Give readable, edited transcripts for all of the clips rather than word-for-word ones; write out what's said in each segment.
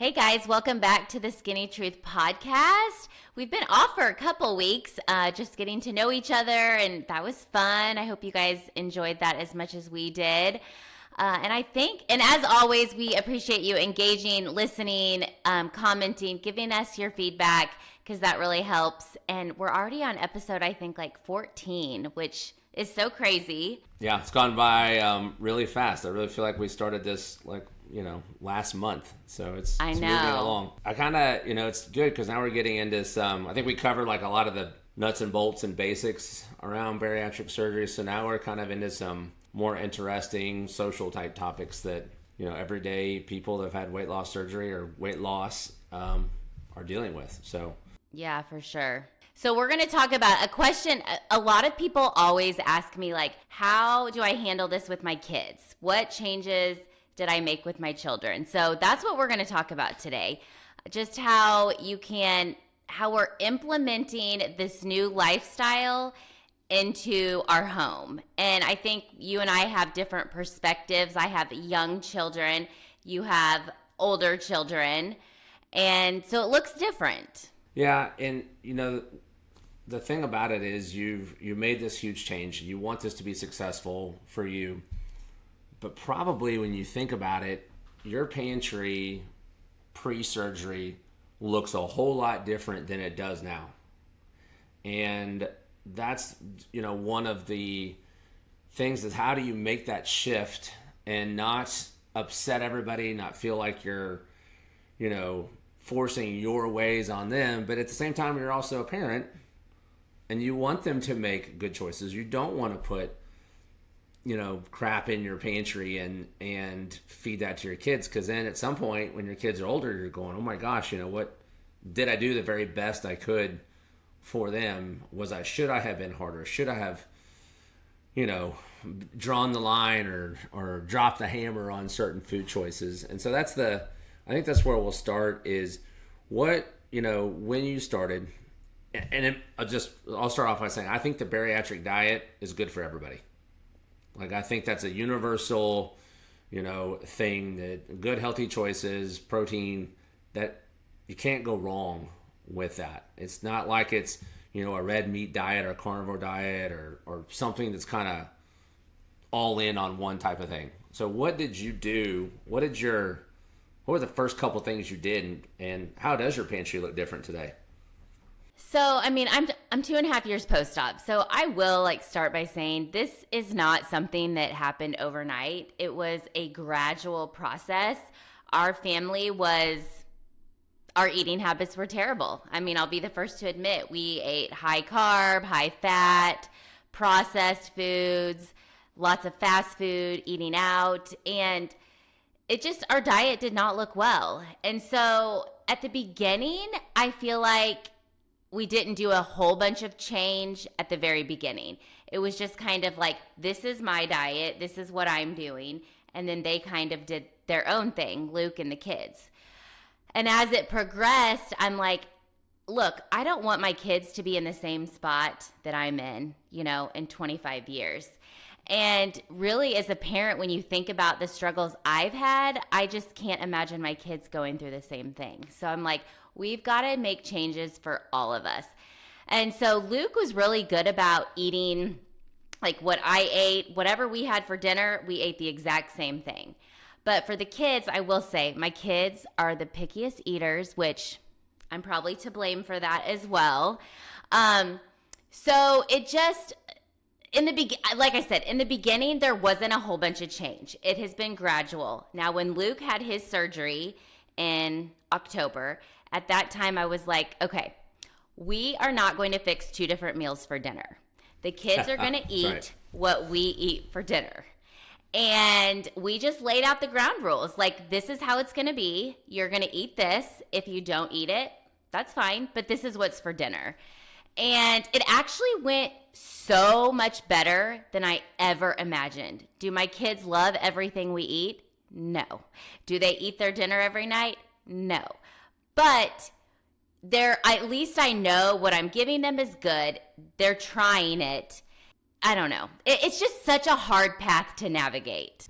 Hey guys, welcome back to the Skinny Truth podcast. We've been off for a couple weeks, just getting to know each other, and that was fun. I hope you guys enjoyed that as much as we did. And as always, we appreciate you engaging, listening, commenting, giving us your feedback, because that really helps. And we're already on episode, I think, like 14, which is so crazy. Yeah, it's gone by really fast. I really feel like we started this last month. So it's moving along. I kind of, it's good because now we're getting into some, I think we covered like a lot of the nuts and bolts and basics around bariatric surgery. So now we're kind of into some more interesting social type topics that, everyday people that have had weight loss surgery or weight loss are dealing with. So yeah, for sure. So we're going to talk about a question. A lot of people always ask me, like, how do I handle this with my kids? What changes did I make with my children? So that's what we're going to talk about today. Just how we're implementing this new lifestyle into our home. And I think you and I have different perspectives. I have young children, you have older children, and so it looks different. Yeah, and the thing about it is you made this huge change. You want this to be successful for you. But probably when you think about it, your pantry pre-surgery looks a whole lot different than it does now. And that's, one of the things is how do you make that shift and not upset everybody, not feel like you're, forcing your ways on them. But at the same time, you're also a parent and you want them to make good choices. You don't want to put crap in your pantry and feed that to your kids. Because then at some point when your kids are older, you're going, oh my gosh, what did I do the very best I could for them? Should I have been harder? Should I have, drawn the line or dropped the hammer on certain food choices? And so I think that's where we'll start is what, when you started, and I'll start off by saying, I think the bariatric diet is good for everybody. Like, I think that's a universal, thing that good, healthy choices, protein, that you can't go wrong with that. It's not like it's, a red meat diet or a carnivore diet or something that's kind of all in on one type of thing. So what did you do? What were the first couple things you did, and how does your pantry look different today? So, I'm 2.5 years post-op. So I will start by saying this is not something that happened overnight. It was a gradual process. Our eating habits were terrible. I'll be the first to admit we ate high carb, high fat, processed foods, lots of fast food, eating out, and our diet did not look well. And so at the beginning, I feel like we didn't do a whole bunch of change at the very beginning. It was just kind of like, this is my diet, this is what I'm doing. And then they kind of did their own thing, Luke and the kids. And as it progressed, I'm like, look, I don't want my kids to be in the same spot that I'm in, in 25 years. And really, as a parent, when you think about the struggles I've had, I just can't imagine my kids going through the same thing. So I'm like, we've got to make changes for all of us. And so Luke was really good about eating like what I ate. Whatever we had for dinner, we ate the exact same thing. But for the kids, I will say my kids are the pickiest eaters, which I'm probably to blame for that as well. So it just... like I said, in the beginning, there wasn't a whole bunch of change. It has been gradual. Now, when Luke had his surgery in October, at that time I was like, okay, we are not going to fix two different meals for dinner. The kids are going to eat right. What we eat for dinner. And we just laid out the ground rules. Like, this is how it's going to be. You're going to eat this. If you don't eat it, that's fine. But this is what's for dinner. And it actually went so much better than I ever imagined. Do my kids love everything we eat? No. Do they eat their dinner every night? No. But at least I know what I'm giving them is good. They're trying it. I don't know. It's just such a hard path to navigate.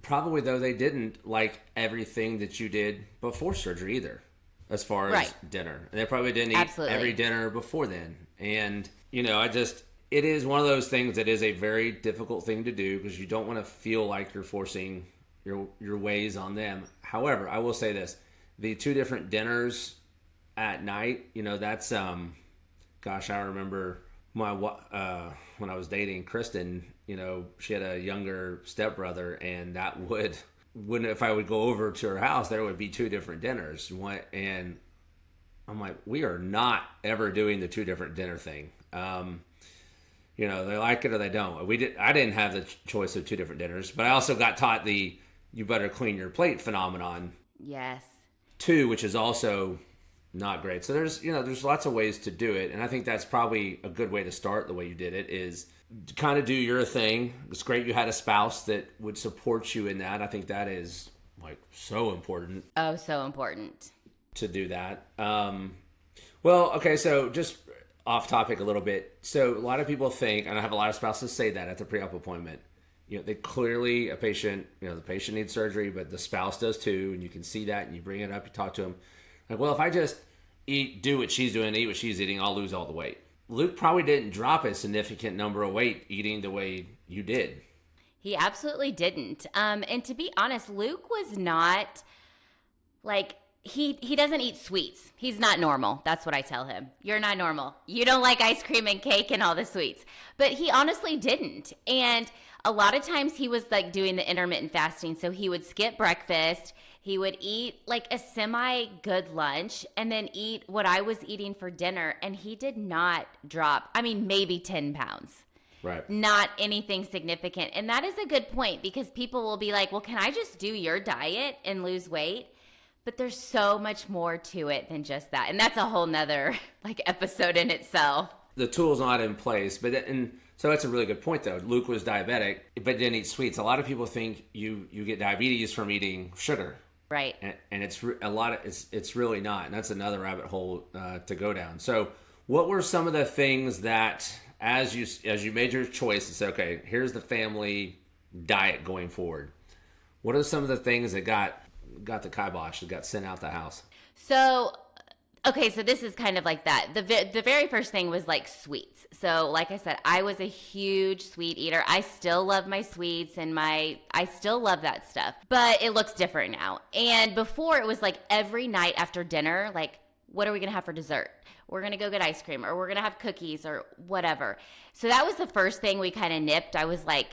probably though they didn't like everything that you did before surgery either, as far as dinner. And they probably didn't eat every dinner before then. And, it is one of those things that is a very difficult thing to do because you don't want to feel like you're forcing your ways on them. However, I will say this, the 2 different dinners at night, that's, gosh, I remember when I was dating Kristen, she had a younger stepbrother, and that when if I would go over to her house, there would be 2 different dinners. And I'm like, we are not ever doing the 2 different dinner thing. They like it or they don't. I didn't have the choice of 2 different dinners, but I also got taught the you better clean your plate phenomenon. Yes. Too, which is also not great. So there's lots of ways to do it. And I think that's probably a good way to start the way you did it is kind of do your thing. It's great you had a spouse that would support you in that. I think that is like so important. Oh, so important. To do that. Well, okay, so just off topic a little bit. So a lot of people think, and I have a lot of spouses say that at the pre-op appointment, they clearly the patient needs surgery, but the spouse does too. And you can see that and you bring it up, you talk to them. Like, well, if I just do what she's doing, eat what she's eating, I'll lose all the weight. Luke probably didn't drop a significant number of weight eating the way you did. He absolutely didn't. And to be honest, Luke was not like, he doesn't eat sweets. He's not normal. That's what I tell him. You're not normal. You don't like ice cream and cake and all the sweets. But he honestly didn't. And a lot of times he was like doing the intermittent fasting. So he would skip breakfast. He would eat like a semi-good lunch and then eat what I was eating for dinner. And he did not drop, maybe 10 pounds. Right. Not anything significant. And that is a good point because people will be like, well, can I just do your diet and lose weight? But there's so much more to it than just that. And that's a whole nother episode in itself. The tool's not in place. So that's a really good point, though. Luke was diabetic, but didn't eat sweets. A lot of people think you get diabetes from eating sugar. Right. And it's it's really not. And that's another rabbit hole to go down. So what were some of the things that, as you made your choice and said, okay, here's the family diet going forward, what are some of the things that got the kibosh, that got sent out the house? So this is kind of like that. The very first thing was like sweets. So like I said, I was a huge sweet eater. I still love my sweets and I still love that stuff, but it looks different now. And before it was like every night after dinner, like, what are we going to have for dessert? We're going to go get ice cream or we're going to have cookies or whatever. So that was the first thing we kind of nipped. I was like,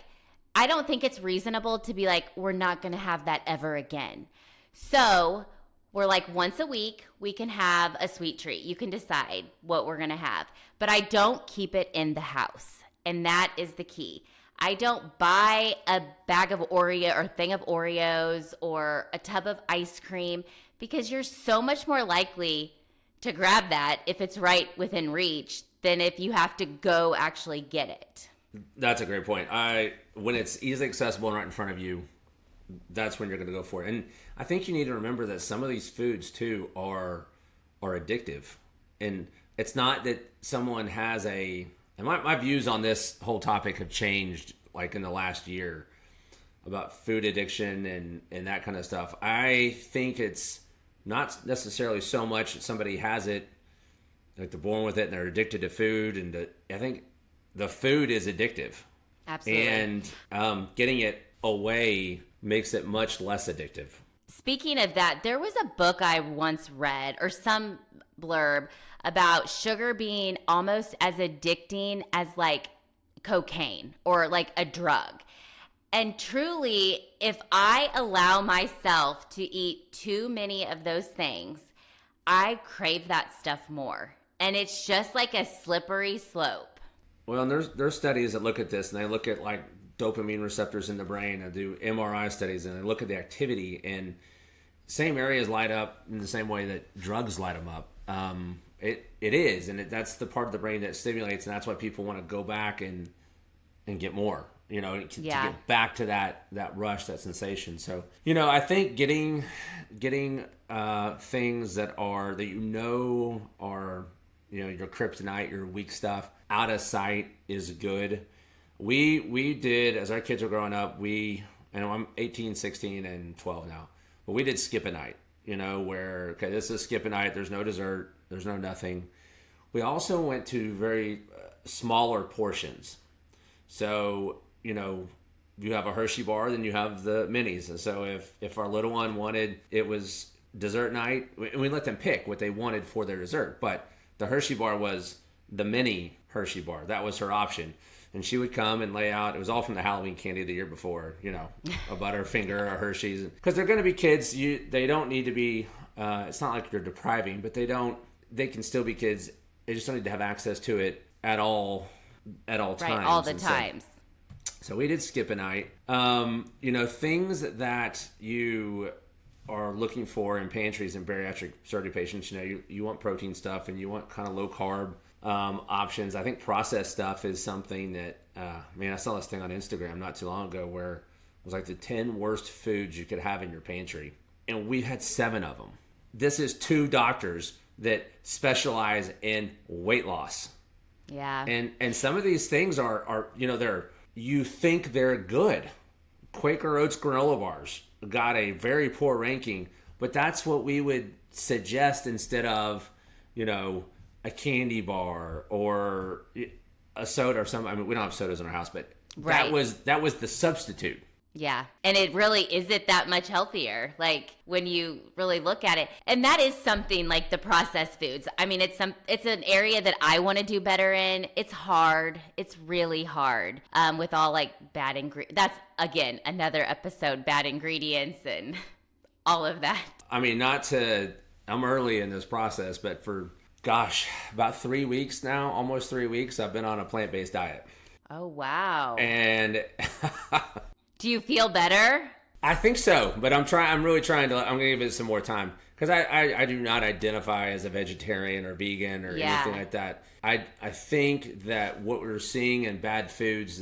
I don't think it's reasonable to be like, we're not going to have that ever again. So we're like, once a week, we can have a sweet treat. You can decide what we're going to have. But I don't keep it in the house. And that is the key. I don't buy a bag of Oreo or thing of Oreos or a tub of ice cream because you're so much more likely to grab that if it's right within reach than if you have to go actually get it. That's a great point. When it's easily accessible and right in front of you, that's when you're going to go for it. And I think you need to remember that some of these foods too are addictive. And it's not that someone has and my views on this whole topic have changed like in the last year about food addiction and that kind of stuff. I think it's not necessarily so much that somebody has it, like they're born with it and they're addicted to food. And I think the food is addictive. Absolutely. And getting it away makes it much less addictive. Speaking of that, there was a book I once read or some blurb about sugar being almost as addicting as like cocaine or like a drug. And truly, if I allow myself to eat too many of those things, I crave that stuff more. And it's just like a slippery slope. Well, and there's studies that look at this, and they look at like dopamine receptors in the brain and do MRI studies, and they look at the activity, and same areas light up in the same way that drugs light them up. It is, and that's the part of the brain that stimulates, and that's why people want to go back and get more, to get back to that rush, that sensation. So, I think getting things that are your kryptonite, your weak stuff out of sight is good. We did, as our kids were growing up, we and I'm 18, 16, and 12 now. But we did skip a night, where, okay, this is skip a night. There's no dessert. There's no nothing. We also went to very smaller portions. So, you have a Hershey bar, then you have the minis. And so if our little one wanted, it was dessert night, and we let them pick what they wanted for their dessert. But the Hershey bar was the mini Hershey bar. That was her option. And she would come and lay out. It was all from the Halloween candy the year before, a Butterfinger, a Hershey's. Because they're going to be kids. They don't need to be, it's not like you're depriving, but they can still be kids. They just don't need to have access to it at all times. Right, all the times. So we did skip a night. Things that you are looking for in pantries and bariatric surgery patients, you want protein stuff and you want kind of low carb options. I think processed stuff is something that, I saw this thing on Instagram not too long ago where it was like the 10 worst foods you could have in your pantry. And we had 7 of them. This is 2 doctors that specialize in weight loss. Yeah. And some of these things are you think they're good. Quaker Oats granola bars got a very poor ranking, but that's what we would suggest instead of, a candy bar or a soda or something. We don't have sodas in our house, but right. that was the substitute. Yeah. And it really isn't that much healthier, like when you really look at it. And that is something like the processed foods. It's an area that I want to do better in. It's hard. It's really hard with all like bad ingredients. That's, again, another episode, bad ingredients and all of that. I'm early in this process, but for, about 3 weeks now, almost 3 weeks, I've been on a plant-based diet. Oh, wow. And do you feel better? I think so, but I'm going to give it some more time because I do not identify as a vegetarian or vegan or anything like that. I think that what we're seeing in bad foods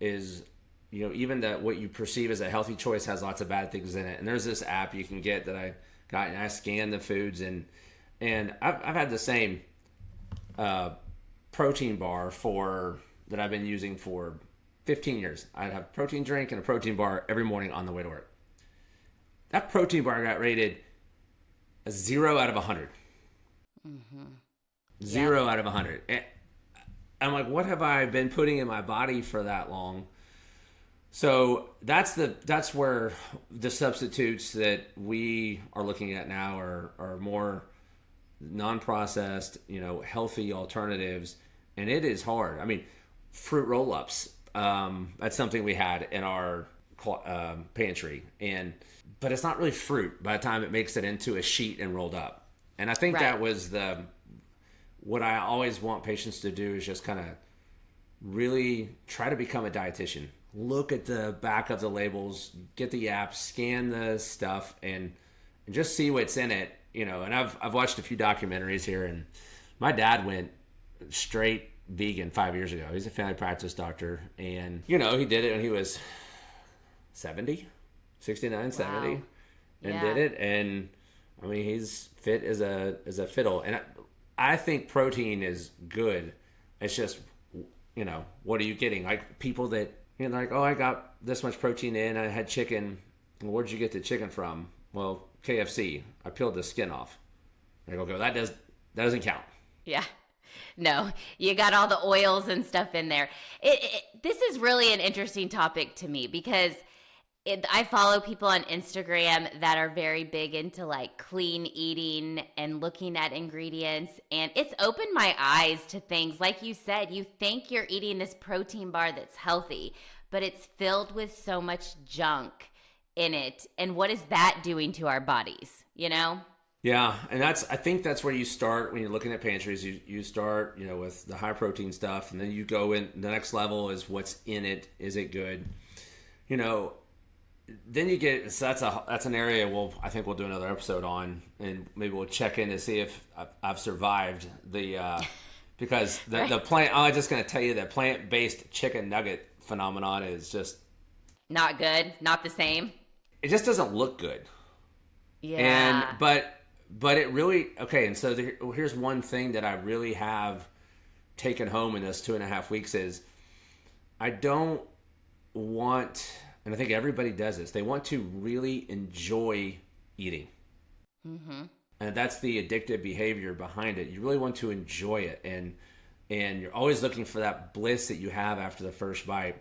is even that what you perceive as a healthy choice has lots of bad things in it. And there's this app you can get that I got, and I scan the foods, and I've had the same protein bar that I've been using for 15 years. I'd have a protein drink and a protein bar every morning on the way to work. That protein bar got rated a 0 out of 100. Mm-hmm. 0 out of 100. And I'm like, what have I been putting in my body for that long? So that's where the substitutes that we are looking at now are more non-processed, healthy alternatives. And it is hard. Fruit roll-ups. That's something we had in our pantry, but it's not really fruit by the time it makes it into a sheet and rolled up. And I think that was what I always want patients to do is just kind of really try to become a dietitian. Look at the back of the labels, get the app, scan the stuff, and just see what's in it. And I've watched a few documentaries here, and my dad went straight vegan 5 years ago. He's a family practice doctor, and he did it when he was 69, 70, and did it. And he's fit as a fiddle. And I think protein is good. It's just, what are you getting? Like people that like, oh, I got this much protein in. I had chicken. Well, where'd you get the chicken from? Well, KFC. I peeled the skin off. I go, that doesn't count. Yeah. No, you got all the oils and stuff in there. This is really an interesting topic to me because I follow people on Instagram that are very big into like clean eating and looking at ingredients. And it's opened my eyes to things. Like you said, you think you're eating this protein bar that's healthy, but it's filled with so much junk in it. And what is that doing to our bodies, Yeah, and I think that's where you start when you're looking at pantries. You start, with the high protein stuff, and then you go in. The next level is what's in it. Is it good? Then you get. So that's an area. I think we'll do another episode on, and maybe we'll check in to see if I've survived the because the plant. I'm just going to tell you that plant-based chicken nugget phenomenon is just not good. Not the same. It just doesn't look good. Yeah. But it really, okay, and so here's one thing that I really have taken home in this 2.5 weeks is I don't want and I think everybody does this, they want to really enjoy eating. And that's the addictive behavior behind it. You really want to enjoy it, and you're always looking for that bliss that you have after the first bite.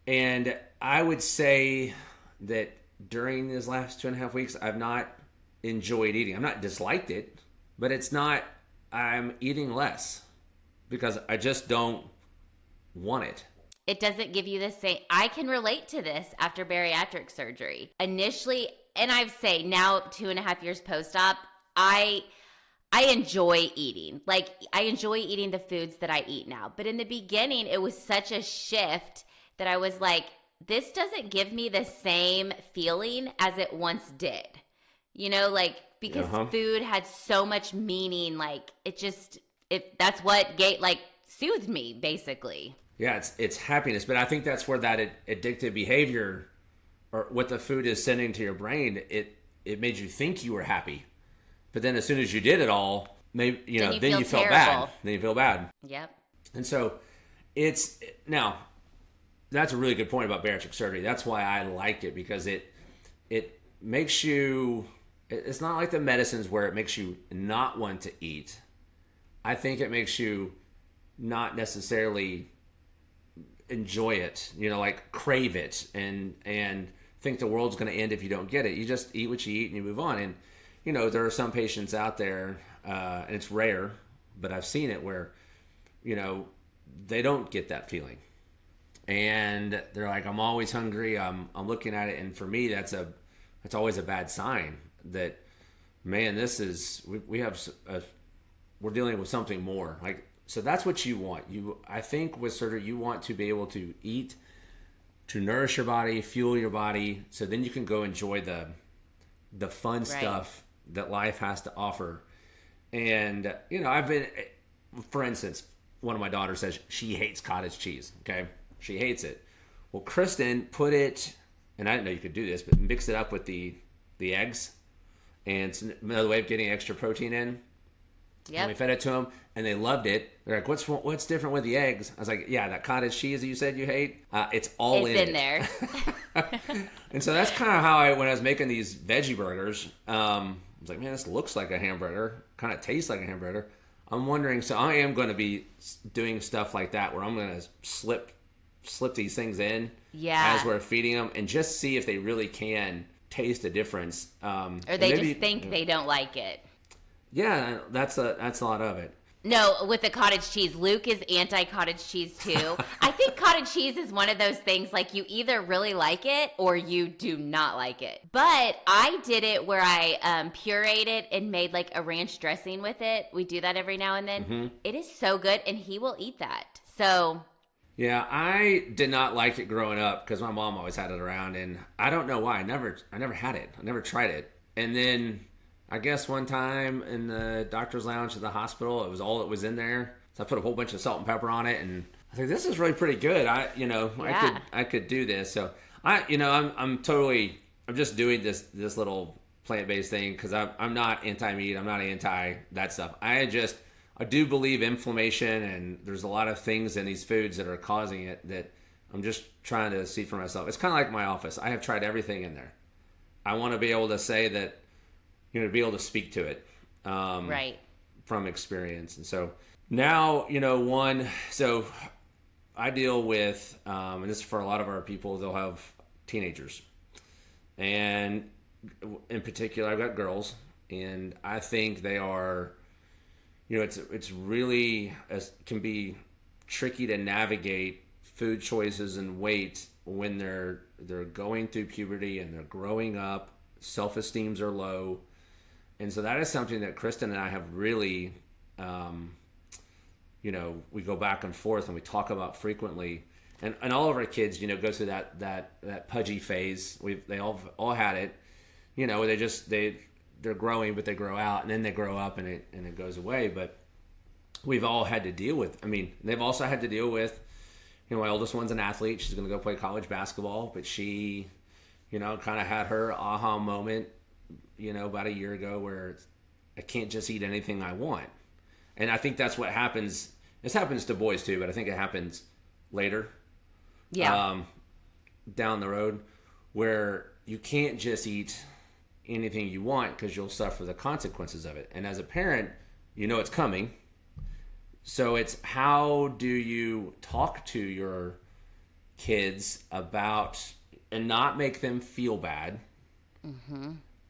And I would say that during these last 2.5 weeks, I've not enjoyed eating. I've not disliked it, but I'm eating less because I just don't want it. It doesn't give you the same. I can relate to this after bariatric surgery. Initially, and I'd say now 2.5 years post-op, I enjoy eating. Like, I enjoy eating the foods that I eat now. But in the beginning, it was such a shift that I was like, this doesn't give me the same feeling as it once did. You know, like, because food had so much meaning. Like, that's what soothed me, basically. Yeah, it's happiness. But I think that's where that addictive behavior, or what the food is sending to your brain, it made you think you were happy. But then as soon as you did it all, maybe then you felt bad. Then you feel bad. Yep. And so now that's a really good point about bariatric surgery. That's why I like it, because it makes you, it's not like the medicines where it makes you not want to eat. I think it makes you not necessarily enjoy it, like crave it and think the world's going to end if you don't get it. You just eat what you eat and you move on. And there are some patients out there, and it's rare, but I've seen it where, they don't get that feeling. And they're like, I'm always hungry. I'm looking at it. And for me, that's always a bad sign that, man, we're dealing with something more. Like, so that's what you want. I think with surgery, you want to be able to eat, to nourish your body, fuel your body, so then you can go enjoy the fun stuff that life has to offer. And, for instance, one of my daughters says she hates cottage cheese. Okay. She hates it. Well, Kristen put it, and I didn't know you could do this, but mix it up with the eggs. And it's another way of getting extra protein in. Yeah. And we fed it to them, and they loved it. They're like, "What's different with the eggs?" I was like, "Yeah, that cottage cheese that you said you hate, it's in there." And so that's kind of how when I was making these veggie burgers, I was like, "Man, this looks like a hamburger, kind of tastes like a hamburger." I'm wondering, so I am going to be doing stuff like that where I'm going to slip these things in as we're feeding them, and just see if they really can taste a difference, or they just think they don't like it. Yeah, that's a lot of it. No, with the cottage cheese, Luke is anti-cottage cheese too. I think cottage cheese is one of those things, like, you either really like it or you do not like it. But I did it where I pureed it and made like a ranch dressing with it. We do that every now and then. Mm-hmm. It is so good, and he will eat that. So yeah, I did not like it growing up because my mom always had it around, and I don't know why. I never had it. I never tried it. And then I guess one time in the doctor's lounge at the hospital, it was all that was in there. So I put a whole bunch of salt and pepper on it, and I think this is really pretty good. I could do this. So I'm just doing this little plant-based thing because I'm not anti-meat. I'm not anti that stuff. I do believe inflammation, and there's a lot of things in these foods that are causing it that I'm just trying to see for myself. It's kind of like my office. I have tried everything in there. I want to be able to say that, to be able to speak to it from experience. And so now, so I deal with, and this is for a lot of our people, they'll have teenagers. And in particular, I've got girls, and I think they are, it's really, can be tricky to navigate food choices and weight when they're going through puberty and they're growing up, self-esteems are low. And so that is something that Kristen and I have really, we go back and forth and we talk about frequently. And all of our kids, go through that pudgy phase. They all had it, where they're growing, but they grow out, and then they grow up and it goes away. But we've all had to deal with, they've also had to deal with, my oldest one's an athlete. She's going to go play college basketball, but she, kind of had her aha moment, about a year ago, where I can't just eat anything I want. And I think that's what happens. This happens to boys too, but I think it happens later. Yeah. down the road where you can't just eat anything you want because you'll suffer the consequences of it. And as a parent, you know it's coming. So it's how do you talk to your kids about and not make them feel bad,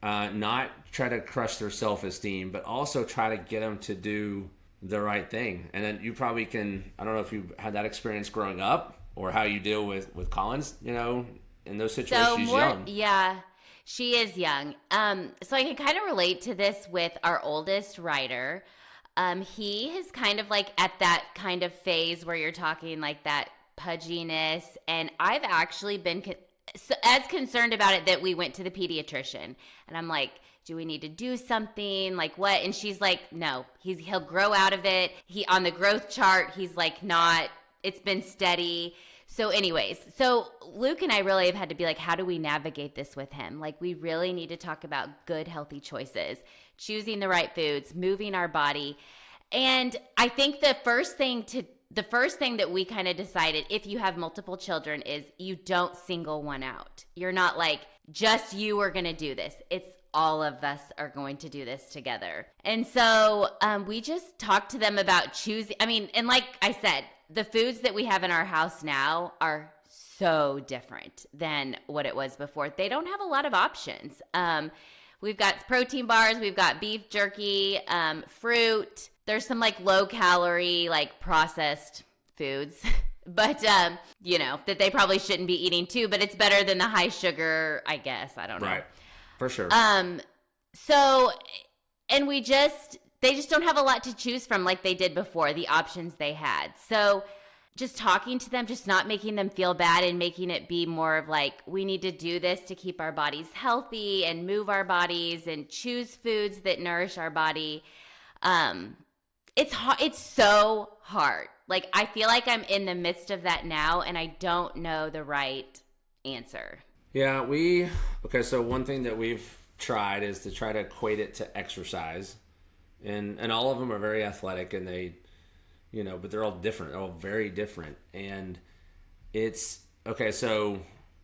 not try to crush their self-esteem, but also try to get them to do the right thing. And then you probably can, I don't know if you had that experience growing up or how you deal with Collins, you know, in those situations. So She's more, young. yeah, she is young. So I can kind of relate to this with our oldest Ryder. He is kind of like at that kind of phase where you're talking like that pudginess, and I've actually been as concerned about it that we went to the pediatrician, and I'm like, do we need to do something? Like what? And she's like, no, he'll grow out of it. He on the growth chart, he's like not, it's been steady. So anyways, so Luke and I really have had to be like, how do we navigate this with him? Like we really need to talk about good, healthy choices, choosing the right foods, moving our body. And I think the first thing that we kind of decided, if you have multiple children, is you don't single one out. You're not like, just you are going to do this. It's all of us are going to do this together. And so we just talked to them about choosing. I mean, and like I said, the foods that we have in our house now are so different than what it was before. They don't have a lot of options. We've got protein bars, we've got beef jerky, fruit. There's some like low calorie, like processed foods, but you know, that they probably shouldn't be eating too, but it's better than the high sugar, I guess. I don't know. Right. For sure. So, and they just don't have a lot to choose from like they did before, the options they had. So just talking to them, just not making them feel bad and making it be more of like, we need to do this to keep our bodies healthy and move our bodies and choose foods that nourish our body. It's so hard. Like, I feel like I'm in the midst of that now and I don't know the right answer. Yeah, so one thing that we've tried is to try to equate it to exercise. And all of them are very athletic and they, you know, but they're all different. They're all very different. And it's, okay, so,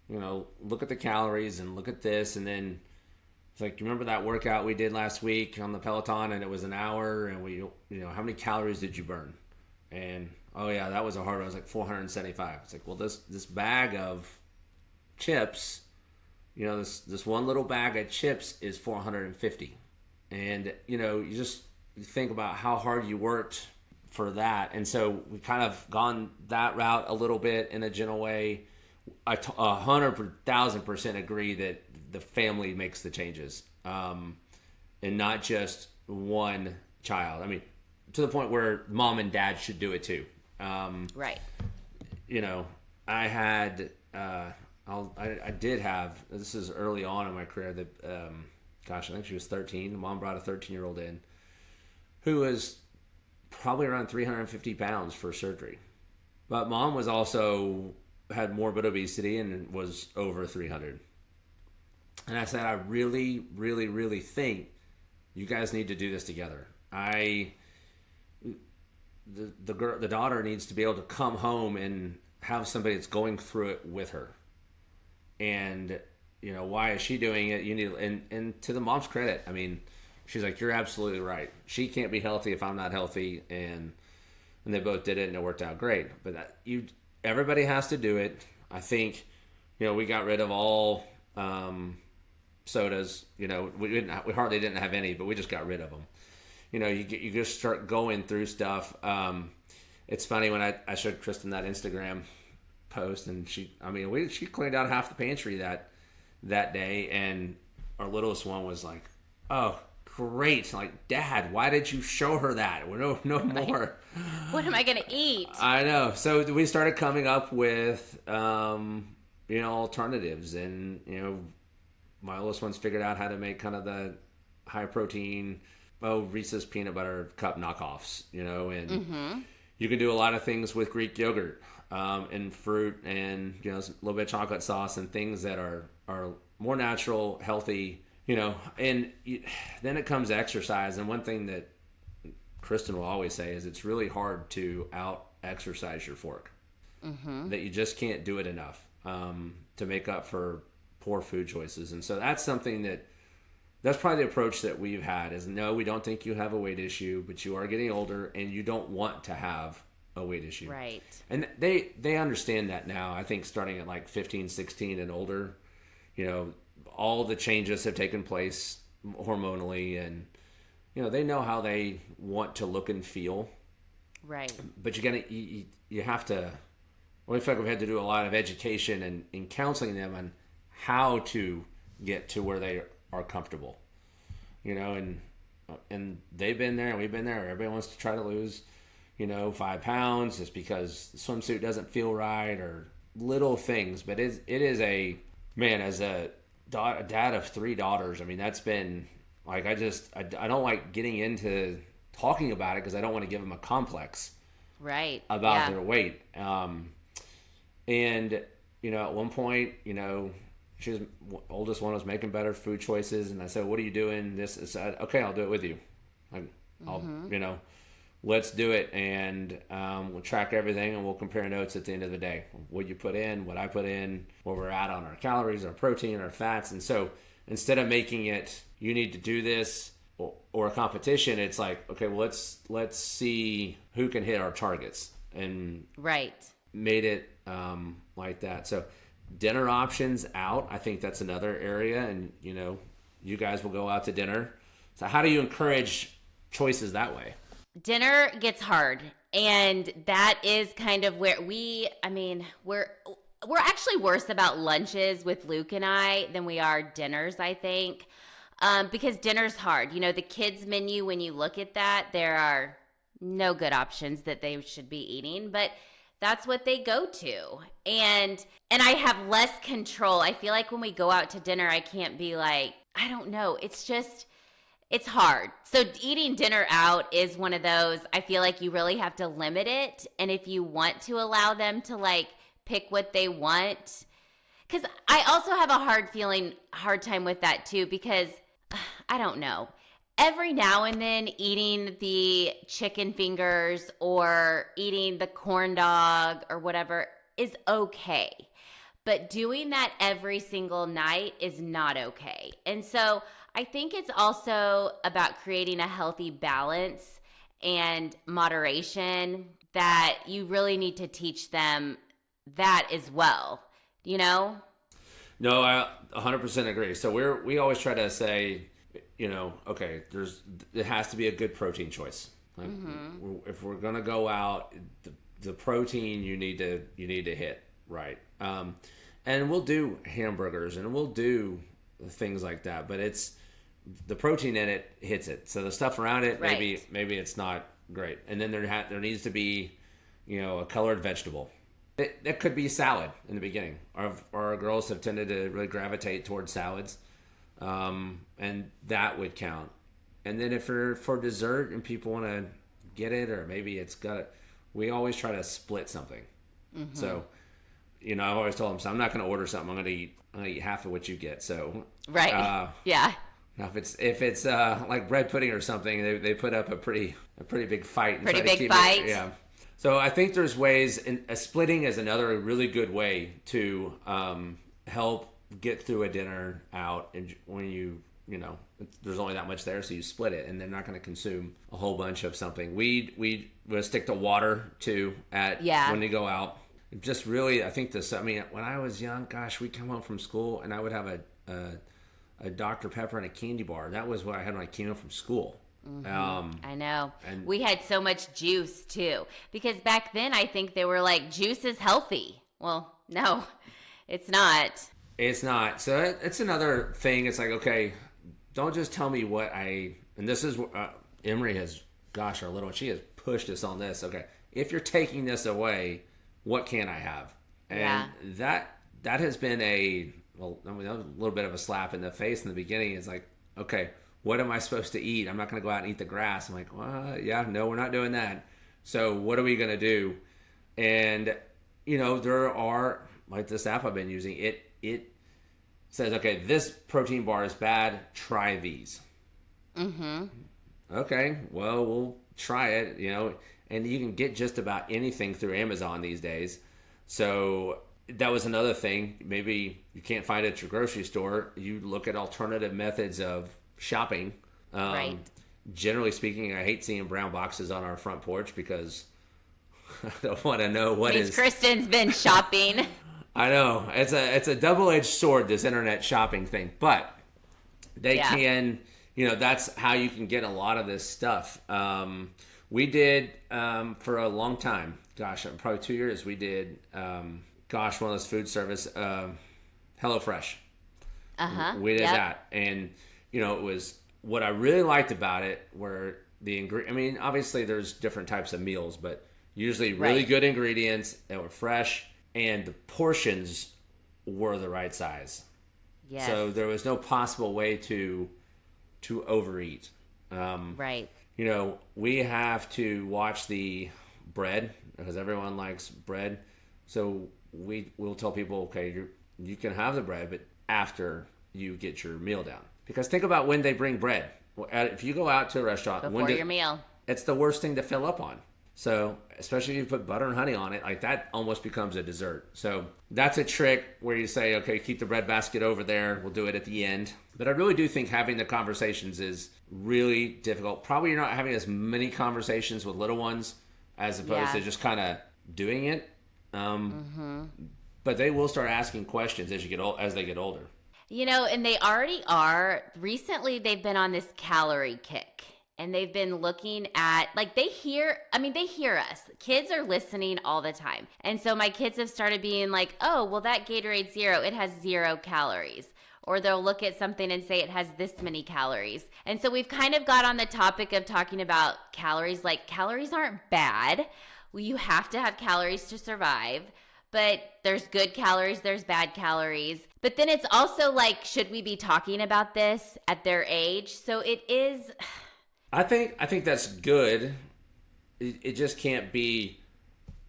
you know, look at the calories and look at this. And then it's like, you remember that workout we did last week on the Peloton and it was an hour and we, you know, how many calories did you burn? And, oh yeah, that was a hard one. It was like 475. It's like, well, this bag of chips, you know, this one little bag of chips is 450. And, you know, you just think about how hard you worked for that. And so we kind of gone that route a little bit in a gentle way. I 100,000% agree that the family makes the changes, and not just one child. I mean, to the point where mom and dad should do it too. Right. You know, I had, I did have, this is early on in my career that, I think she was 13. Mom brought a 13-year-old in who was probably around 350 pounds for surgery. But mom was also had morbid obesity and was over 300. And I said, I really, really, really think you guys need to do this together. The daughter needs to be able to come home and have somebody that's going through it with her. And, you know, why is she doing it? You need, and to the mom's credit, I mean, she's like, you're absolutely right. She can't be healthy if I'm not healthy. And they both did it and it worked out great. But everybody has to do it. I think, you know, we got rid of all sodas. You know, we hardly didn't have any, but we just got rid of them. You know, you just start going through stuff. It's funny when I showed Kristen that Instagram post, and she cleaned out half the pantry that day, and our littlest one was like, "Oh, great! Like, Dad, why did you show her that? No more. What am I gonna eat?" I know. So we started coming up with alternatives, and you know, my oldest one's figured out how to make kind of the high protein Reese's peanut butter cup knockoffs, you know, and you can do a lot of things with Greek yogurt and fruit and, you know, a little bit of chocolate sauce and things that are more natural, healthy, you know, and then it comes to exercise. And one thing that Kristen will always say is it's really hard to out exercise your fork, that you just can't do it enough. to make up for poor food choices. And so that's something that's probably the approach that we've had is no, we don't think you have a weight issue, but you are getting older and you don't want to have a weight issue. Right. And they understand that now. I think starting at like 15, 16 and older, all the changes have taken place hormonally, and, they know how they want to look and feel. Right. But you have to, we feel like we've had to do a lot of education and counseling them on how to get to where they are comfortable, and they've been there and we've been there. Everybody wants to try to lose, 5 pounds just because the swimsuit doesn't feel right or little things. But it is as a dad of 3 daughters, I mean, that's been like, I don't like getting into talking about it because I don't want to give them a complex right about their weight. And, at one point, she's oldest one was making better food choices, and I said, "What are you doing?" This I said, "Okay, I'll do it with you. I'll let's do it, and we'll track everything, and we'll compare notes at the end of the day. What you put in, what I put in, where we're at on our calories, our protein, our fats." And so instead of making it, you need to do this or a competition, it's like, okay, well, let's see who can hit our targets, and right made it like that. So dinner options out, I think that's another area, and you guys will go out to dinner. So how do you encourage choices that way? Dinner gets hard, and that is kind of where we're actually worse about lunches with Luke and I than we are dinners, I think, because dinner's hard. The kids menu, when you look at that, there are no good options that they should be eating, but that's what they go to. And I have less control. I feel like when we go out to dinner, I can't be like, I don't know. It's hard. So eating dinner out is one of those, I feel like you really have to limit it. And if you want to allow them to like pick what they want, because I also have a hard time with that too, because I don't know. Every now and then eating the chicken fingers or eating the corn dog or whatever is okay. But doing that every single night is not okay. And so I think it's also about creating a healthy balance and moderation that you really need to teach them that as well, No, I 100% agree. So we always try to say, okay, it has to be a good protein choice. Like, if we're gonna go out, the protein you need to hit right. And we'll do hamburgers and we'll do things like that, but it's the protein in it hits it. So the stuff around it, right, maybe it's not great. And then there needs to be, a colored vegetable. It could be salad in the beginning. Our girls have tended to really gravitate towards salads. And that would count. And then if for dessert and people want to get it, or maybe we always try to split something. So, I've always told them, so I'm not going to order something. I'm going to eat half of what you get. So, right. Yeah. Now if it's like bread pudding or something, they put up a pretty big fight. And pretty big fight. Yeah. So I think there's ways, and splitting is another really good way to help get through a dinner out. And when there's only that much there, so you split it, and they're not going to consume a whole bunch of something. We stick to water too when they go out. Just really, I think when I was young, gosh, we'd come home from school and I would have a Dr. Pepper and a candy bar. That was what I had when I came home from school. I know. And we had so much juice too, because back then I think they were like, juice is healthy. Well, no, it's not. It's not. So it's another thing. It's like, okay, don't just tell me and this is Emery has, gosh, she has pushed us on this. Okay, if you're taking this away, what can I have? And that has been that was a little bit of a slap in the face in the beginning. It's like, okay, what am I supposed to eat? I'm not going to go out and eat the grass. I'm like, well, no, we're not doing that. So what are we going to do? And, there are, like this app I've been using, it says, okay, this protein bar is bad. Try these. Okay, well, we'll try it, and you can get just about anything through Amazon these days. So that was another thing. Maybe you can't find it at your grocery store. You look at alternative methods of shopping. Right. Generally speaking, I hate seeing brown boxes on our front porch because I don't want to know what is. Kristen's been shopping. I know it's a double-edged sword, this internet shopping thing, but they can, that's how you can get a lot of this stuff. We did for a long time, gosh, probably 2 years. We did, one of those food service, HelloFresh. We did that, and it was what I really liked about it were obviously there's different types of meals, but usually really good ingredients that were fresh. And the portions were the right size. Yes. So there was no possible way to overeat. Right. We have to watch the bread because everyone likes bread. So we'll tell people, okay, you can have the bread, but after you get your meal down. Because think about when they bring bread. If you go out to a restaurant before your meal, it's the worst thing to fill up on. So, especially if you put butter and honey on it, like that almost becomes a dessert. So, that's a trick where you say, okay, keep the bread basket over there. We'll do it at the end. But I really do think having the conversations is really difficult. Probably you're not having as many conversations with little ones as opposed to just kind of doing it. But they will start asking questions as they get older. And they already are. Recently, they've been on this calorie kick. And they've been looking at, they hear us. Kids are listening all the time. And so my kids have started being like, oh, well, that Gatorade Zero, it has 0 calories. Or they'll look at something and say it has this many calories. And so we've kind of got on the topic of talking about calories. Like, calories aren't bad. You have to have calories to survive. But there's good calories, there's bad calories. But then it's also like, should we be talking about this at their age? So it is... I think that's good. It just can't be,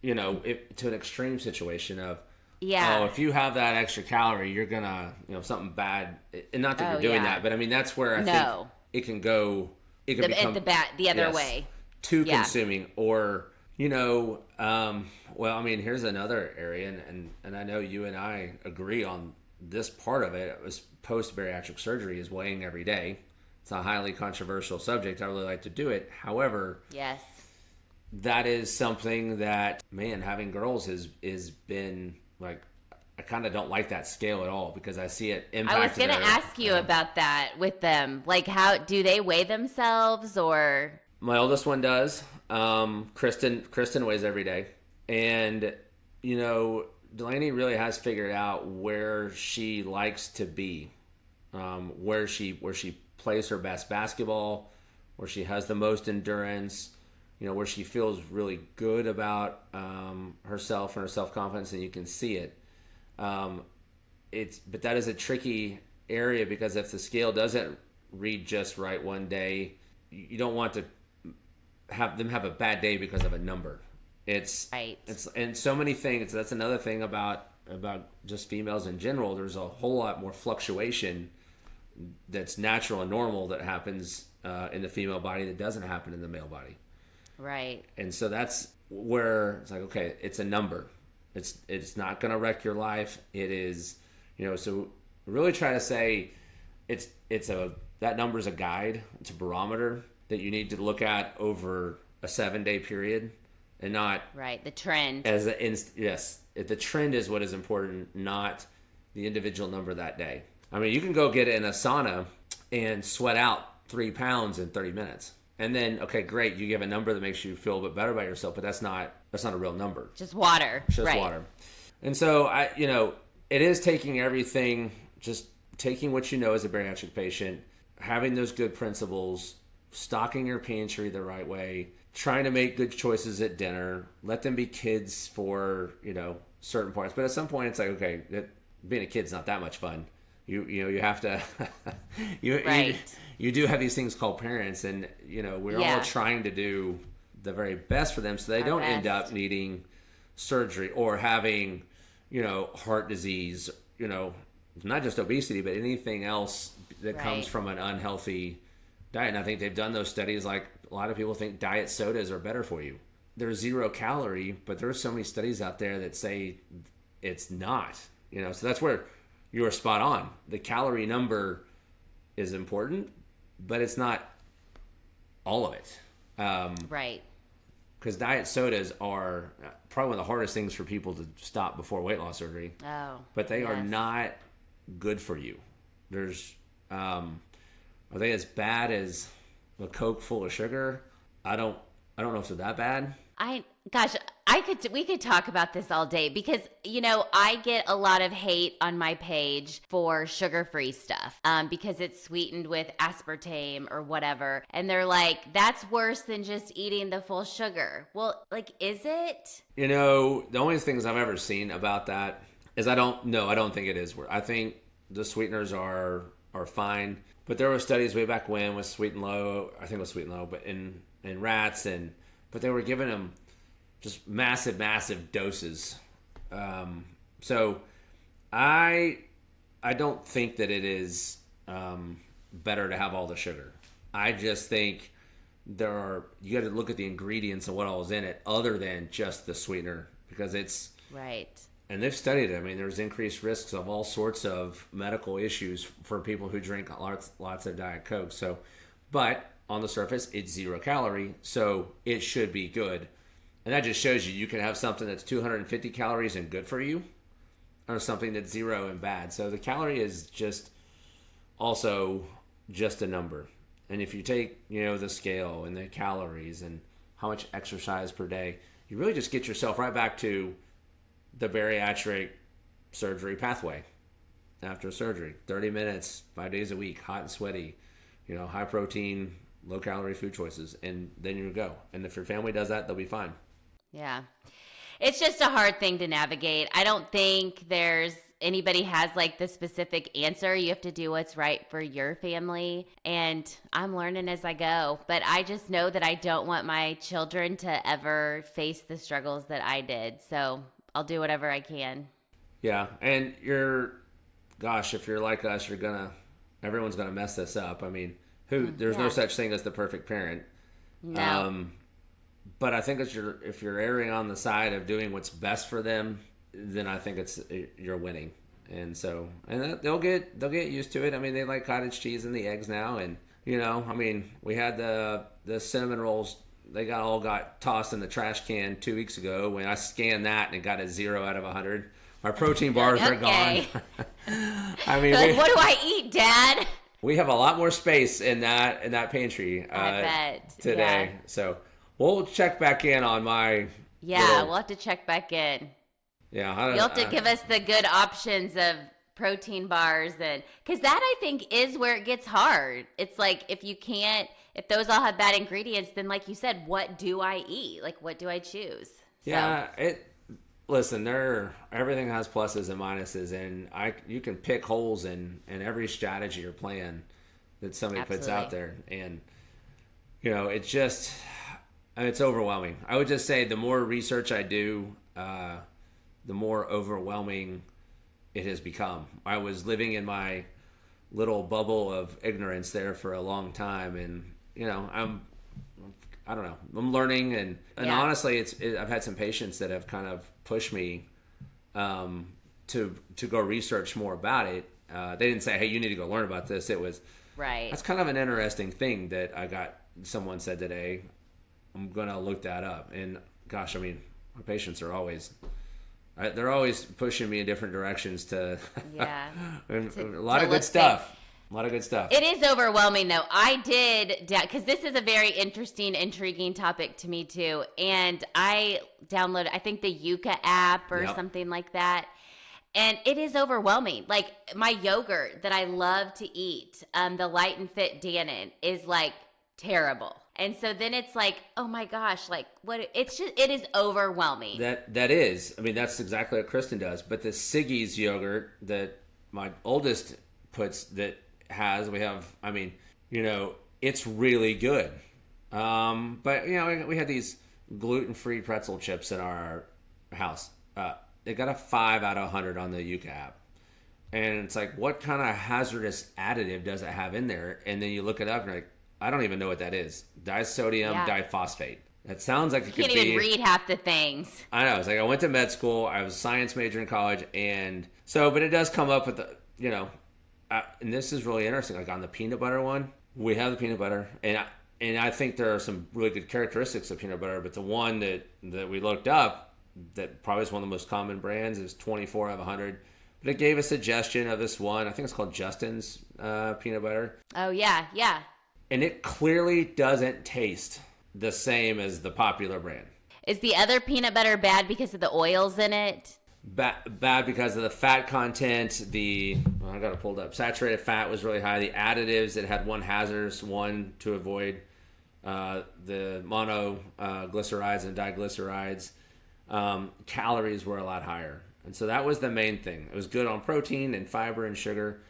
to an extreme situation of, if you have that extra calorie, you're gonna, something bad. And not that you're doing that, but that's where I think it can go. It can become the other way, too consuming, or here's another area, and I know you and I agree on this part of it. It was post-bariatric surgery is weighing every day. It's a highly controversial subject. I really like to do it. However, that is something that, having girls is been like, I kind of don't like that scale at all because I see it impact. I was going to ask you about that with them. Like, how do they weigh themselves or? My oldest one does. Kristen weighs every day. And, Delaney really has figured out where she likes to be, where she plays her best basketball, where she has the most endurance, where she feels really good about herself and her self-confidence, and you can see it. But that is a tricky area because if the scale doesn't read just right one day, you don't want to have them have a bad day because of a number. It's and so many things. That's another thing about just females in general. There's a whole lot more fluctuation that's natural and normal that happens in the female body that doesn't happen in the male body. Right. And so that's where it's like, okay, it's a number. It's not going to wreck your life. It is, so really try to say that number is a guide. It's a barometer that you need to look at over a 7-day period and not the trend. The trend is what is important, not the individual number that day. You can go get in a sauna and sweat out 3 pounds in 30 minutes. And then, okay, great, you give a number that makes you feel a bit better about yourself, but that's not a real number. Just water. It's just water. And so, it is taking everything, just taking what you know as a bariatric patient, having those good principles, stocking your pantry the right way, trying to make good choices at dinner, let them be kids for, certain parts. But at some point, it's like, okay, being a kid's not that much fun. You have to you do have these things called parents, and we're all trying to do the very best for them so they don't end up needing surgery or having heart disease, not just obesity but anything else that comes from an unhealthy diet. And I think they've done those studies. Like, a lot of people think diet sodas are better for you. They're 0 calorie, but there are so many studies out there that say it's not. So that's where you were spot on. The calorie number is important, but it's not all of it. Right. Because diet sodas are probably one of the hardest things for people to stop before weight loss surgery. Oh. But they are yes. not good for you. There's, are they as bad as a Coke full of sugar? I don't know if they're that bad. We could talk about this all day because, I get a lot of hate on my page for sugar-free stuff because it's sweetened with aspartame or whatever. And they're like, that's worse than just eating the full sugar. Well, is it? The only things I've ever seen about that is I don't think it is. I think the sweeteners are fine. But there were studies way back when with Sweet and Low, I think it was Sweet and Low, but in rats, but they were giving them just massive doses. So I don't think that it is better to have all the sugar. I just think you got to look at the ingredients and what all is in it other than just the sweetener, because it's right. And they've studied it. I mean, there's increased risks of all sorts of medical issues for people who drink lots of Diet Coke. So, but on the surface, it's 0 calorie, so it should be good. And that just shows you can have something that's 250 calories and good for you, or something that's 0 and bad. So the calorie is just also just a number. And if you take, the scale and the calories and how much exercise per day, you really just get yourself right back to the bariatric surgery pathway after surgery. 30 minutes, 5 days a week, hot and sweaty, high protein, low calorie food choices, and then you go. And if your family does that, they'll be fine. Yeah. It's just a hard thing to navigate. I don't think anybody has the specific answer. You have to do what's right for your family. And I'm learning as I go. But I just know that I don't want my children to ever face the struggles that I did. So I'll do whatever I can. Yeah. And if you're like us, everyone's going to mess this up. I mean, there's no such thing as the perfect parent. No. But I think if you're erring on the side of doing what's best for them, then I think you're winning. And so, they'll get used to it. I mean, they like cottage cheese and the eggs now, and we had the cinnamon rolls. They got tossed in the trash can 2 weeks ago when I scanned that and it got a 0 out of 100. My protein bars are gone. I mean, what do I eat, Dad? We have a lot more space in that pantry I bet. today. Yeah. So we'll check back in on my. Yeah, we'll have to check back in. Yeah, you'll have to give us the good options of protein bars, and because that I think is where it gets hard. It's if those all have bad ingredients, then like you said, what do I eat? What do I choose? Yeah, listen, everything has pluses and minuses, and you can pick holes in every strategy or plan that somebody puts out there, and it's overwhelming. I would just say the more research I do, the more overwhelming it has become. I was living in my little bubble of ignorance there for a long time, and I don't know. I'm learning, and honestly, I've had some patients that have kind of pushed me to go research more about it. They didn't say, "Hey, you need to go learn about this." It was right. That's kind of an interesting thing that I got. Someone said today, I'm gonna look that up, and gosh, I mean, my patients are always. They're always pushing me in different directions to. Yeah. And a lot of good stuff. A lot of good stuff. It is overwhelming, though. I did, because this is a very interesting, intriguing topic to me, too. And I downloaded, I think, the Yuka app or something like that. And it is overwhelming. My yogurt that I love to eat, the Light and Fit Dannon, is, terrible. And so then it's oh my gosh, what? It is overwhelming. That is. I mean, that's exactly what Kristen does. But the Siggy's yogurt that my oldest puts it's really good. But we had these gluten-free pretzel chips in our house. They got a 5 out of 100 on the Yuka app. And it's what kind of hazardous additive does it have in there? And then you look it up and you're like, I don't even know what that is. Disodium diphosphate. That sounds like it could can't be. even read half the things. I know. It's like I went to med school. I was a science major in college, and so, but it does come up with the, and this is really interesting. Like on the peanut butter one, we have the peanut butter, and I think there are some really good characteristics of peanut butter. But the one that we looked up, that probably is one of the most common brands, is 24 out of 100. But it gave a suggestion of this one. I think it's called Justin's peanut butter. Oh yeah, yeah. And it clearly doesn't taste the same as the popular brand. Is the other peanut butter bad because of the oils in it? Bad because of the fat content. I got it pulled up. Saturated fat was really high. The additives, it had one hazardous one to avoid. The monoglycerides and diglycerides. Calories were a lot higher. And so that was the main thing. It was good on protein and fiber and sugar.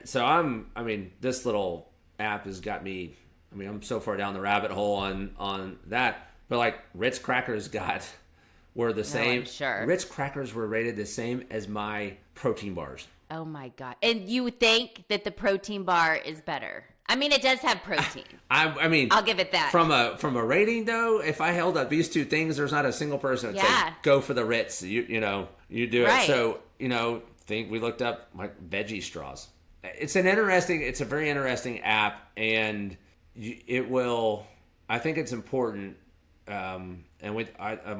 So this little app has got me, I'm so far down the rabbit hole on that. But like Ritz crackers were the same. I'm sure. Ritz crackers were rated the same as my protein bars. Oh my God. And you would think that the protein bar is better. I mean, it does have protein. I'll give it that. From a rating though, if I held up these two things, there's not a single person that said go for the Ritz. You do it. Right. So we looked up like veggie straws. It's a very interesting app, and I think it's important. I'm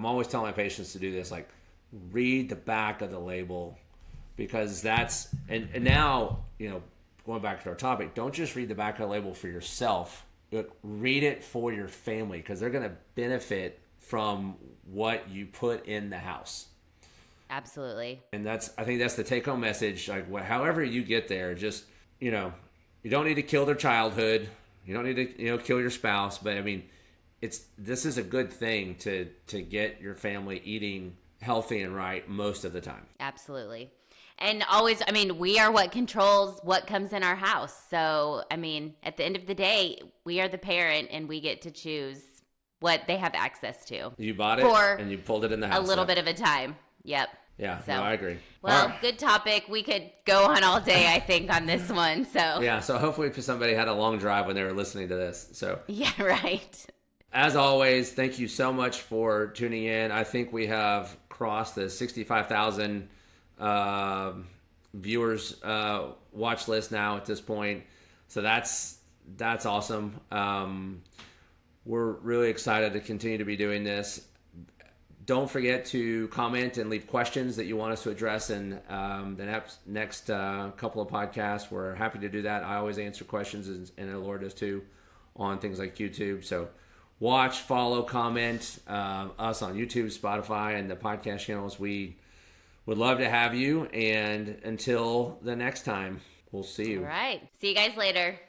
always telling my patients to do this, like read the back of the label, because that's, and now, going back to our topic, don't just read the back of the label for yourself, read it for your family, because they're going to benefit from what you put in the house. Absolutely. And I think that's the take home message. Like however you get there, just, you don't need to kill their childhood. You don't need to, kill your spouse, but this is a good thing to get your family eating healthy and right most of the time. Absolutely. And always, we are what controls what comes in our house. So, at the end of the day, we are the parent and we get to choose what they have access to. You bought it and you pulled it in the house. A little bit of a time. Yep. Yeah, so, no, I agree. Well, good topic. We could go on all day, I think, on this one. So yeah, so hopefully somebody had a long drive when they were listening to this. So yeah, right. As always, thank you so much for tuning in. I think we have crossed the 65,000 viewers watch list now at this point. So that's awesome. We're really excited to continue to be doing this. Don't forget to comment and leave questions that you want us to address in the next couple of podcasts. We're happy to do that. I always answer questions, and Laura does too, on things like YouTube. So watch, follow, comment us on YouTube, Spotify, and the podcast channels. We would love to have you. And until the next time, we'll see you. All right. See you guys later.